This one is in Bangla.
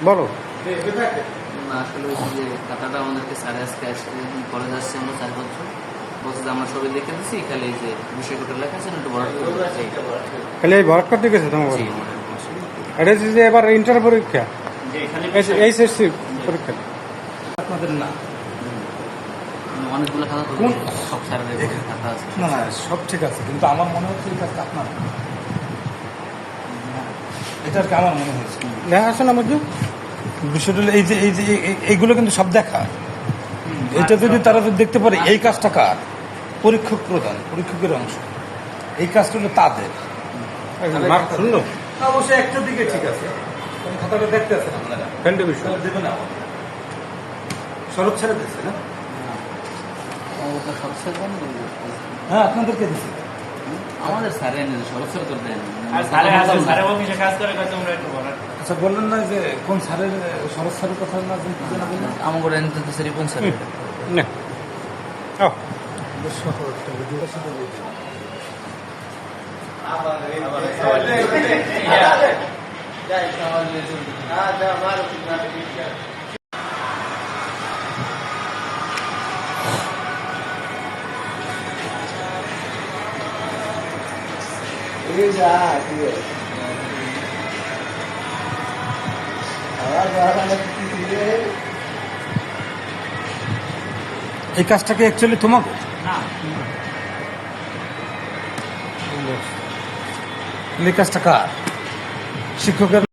বলো। আসলে যে টাকাটা আমাদেরকে সাড়ে আজকে কলেজ আসছে আমরা 4 বছর বলছে যে আমরা সবাই দেখে দিচ্ছি খালি এই যে বিষয় কোটা লেখা আছে একটু বরাদ খালি এই ভরাট করতে গেছে তোমার? এটা হচ্ছে যে এবার ইন্টার পরীক্ষা, এইচএসসি পরীক্ষা আপনাদের না, অনেকগুলো খাতা সব স্যারের খাতা আছে। না না সব ঠিক আছে, কিন্তু আমার মনে হচ্ছে এই কাজটা আপনার, এটা আর কি আমার মনে হয়েছে। দেখা আছে না মধ্যে বিষয়টা হলো এই যে এইগুলো কিন্তু সব দেখা, এটা যদি তারা যদি দেখতে পারে এই কাজটা কার, পরীক্ষক প্রধান, পরীক্ষকের অংশ, এই কাজটা হলো তাদের। মার্ক শুনলো অবশ্যই একটা দিকে ঠিক আছে, খাতাটা দেখতে আছেন আপনারা, ফ্যান্ডে বিষয় দেবে না শরৎ ছেড়ে দিচ্ছে না? সব স্যার হ্যাঁ আপনাদেরকে দিচ্ছে, আমাদের স্যারে সরব স্যার করে দেন। আচ্ছা বললেন না যে কোন স্যারের, শরৎ স্যারের কথা না বললেন? আমাকে এনতে তো স্যার কোন স্যার না ও এই কাজটাকে অ্যাকচুয়ালি তোমাকে এই কাজটা কার? শিক্ষকের